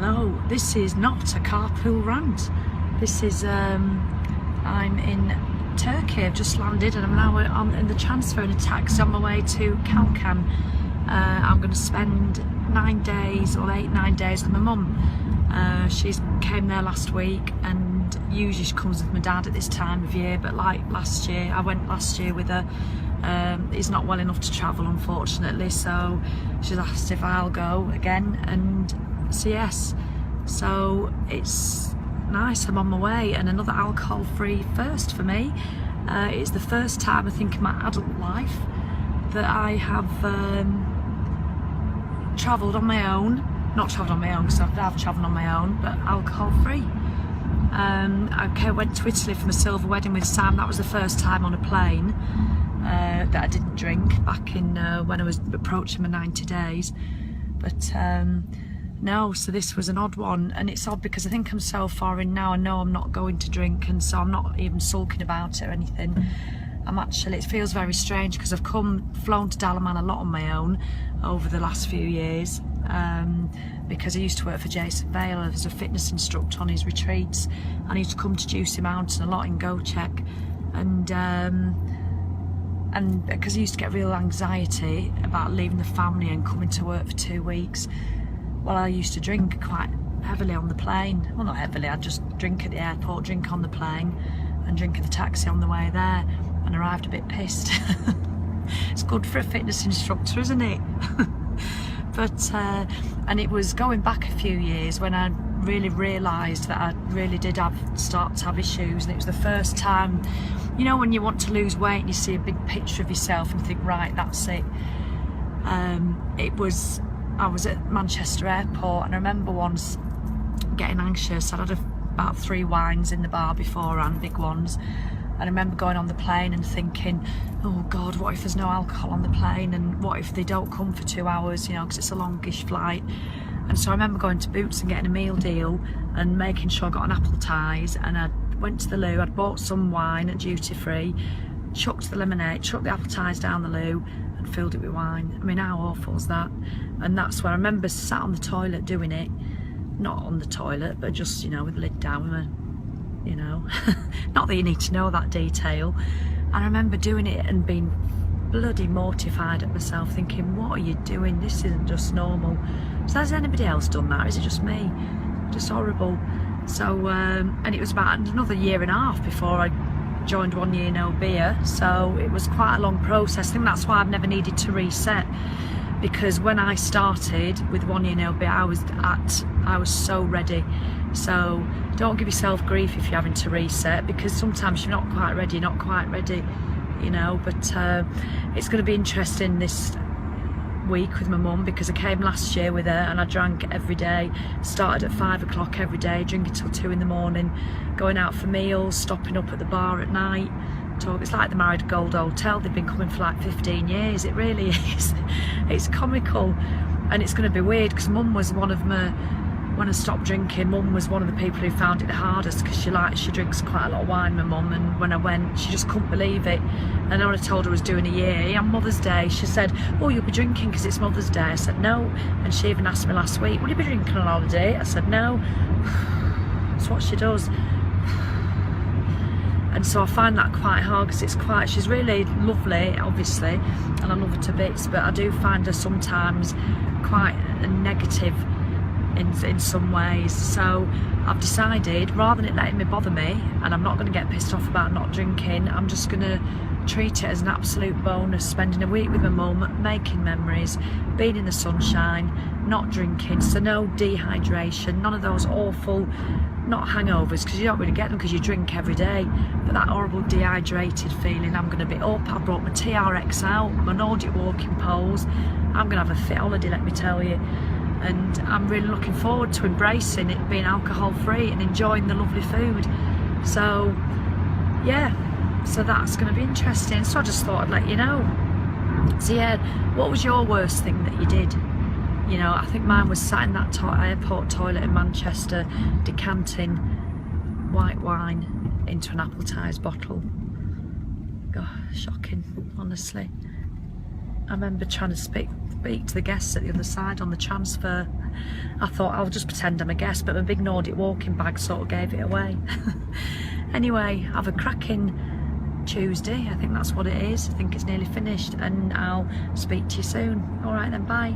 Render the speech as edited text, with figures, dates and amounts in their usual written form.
Hello, this is not a carpool rant. This is, I'm in Turkey, I've just landed and I'm now in the transfer in a taxi on my way to Kalkan. I'm going to spend 9 days or 8-9 days with my mum. She came there last week and usually she comes with my dad at this time of year, but like last year, I went last year with her. He's not well enough to travel, unfortunately, so she's asked if I'll go again, and so yes, so it's nice. I'm on my way, and another alcohol-free first for me. It's the first time I think in my adult life that I have travelled on my own. Not travelled on my own because I've travelled on my own, but alcohol-free. I went to Italy for my silver wedding with Sam. That was the first time on a plane that I didn't drink back in when I was approaching my 90 days. But no, so this was an odd one, and it's odd because I think I'm so far in now, I know I'm not going to drink, and so I'm not even sulking about it or anything. I'm actually, it feels very strange because I've flown to Dalaman a lot on my own over the last few years, because I used to work for Jason Vale as a fitness instructor on his retreats, and I used to come to Juicy Mountain a lot in Go-Check, and because I used to get real anxiety about leaving the family and coming to work for 2 weeks, well, I used to drink quite heavily on the plane. Well, not heavily, I'd just drink at the airport, drink on the plane, and drink at the taxi on the way there, and arrived a bit pissed. It's good for a fitness instructor, isn't it? But, and it was going back a few years when I really realised that I really did start to have issues, and it was the first time, you know, when you want to lose weight and you see a big picture of yourself and think, right, that's it. I was at Manchester Airport, and I remember once getting anxious. I'd had about 3 wines in the bar beforehand, big ones, and I remember going on the plane and thinking, oh God, what if there's no alcohol on the plane, and what if they don't come for 2 hours, you know, because it's a longish flight. And so I remember going to Boots and getting a meal deal and making sure I got an appetise, and I went to the loo, I'd bought some wine at duty free, chucked the lemonade, chucked the appetise down the loo and filled it with wine. I mean, how awful is that? And that's where I remember sat on the toilet doing it, not on the toilet, but just, you know, with the lid down, with my, you know, not that you need to know that detail. And I remember doing it and being bloody mortified at myself, thinking, what are you doing? This isn't just normal. So has anybody else done that, or is it just me? Just horrible. So, and it was about another 1.5 years before I joined 1 Year No Beer, so it was quite a long process. I think that's why I've never needed to reset, because when I started with 1 Year No Beer, I was so ready. So don't give yourself grief if you're having to reset, because sometimes you're not quite ready, you know. But it's going to be interesting this week with my mum, because I came last year with her and I drank every day. Started at 5 o'clock every day, drinking till 2 in the morning, going out for meals, stopping up at the bar at night. It's like the Married Gold Hotel. They've been coming for like 15 years. It really is. It's comical, and it's going to be weird because Mum was one of my, when I stopped drinking, Mum was one of the people who found it the hardest, because she drinks quite a lot of wine, my mum, and when I went, she just couldn't believe it. And when I told her I was doing a year on Mother's Day, she said, oh, you'll be drinking because it's Mother's Day. I said no, and she even asked me last week, will you be drinking on holiday? I said no. That's what she does. And so I find that quite hard, because she's really lovely, obviously, and I love her to bits, but I do find her sometimes quite negative in some ways. So I've decided, rather than it letting me bother me, and I'm not going to get pissed off about not drinking, I'm just going to treat it as an absolute bonus, spending a week with my mum, making memories, being in the sunshine, not drinking, so no dehydration, none of those awful, not hangovers, because you don't really get them because you drink every day, but that horrible dehydrated feeling. I'm going to be up. I brought my TRX out, my Nordic walking poles. I'm going to have a fit holiday, let me tell you. And I'm really looking forward to embracing it being alcohol free and enjoying the lovely food. So yeah, so that's going to be interesting. So I just thought I'd let you know. So yeah, what was your worst thing that you did? You know, I think mine was sat in that airport toilet in Manchester, decanting white wine into an appetise bottle. God, shocking, honestly. I remember trying to speak to the guests at the other side on the transfer, I thought I'll just pretend I'm a guest, but my big Nordic walking bag sort of gave it away. Anyway, have a cracking Tuesday. I think that's what it is. I think it's nearly finished, and I'll speak to you soon. All right then, bye.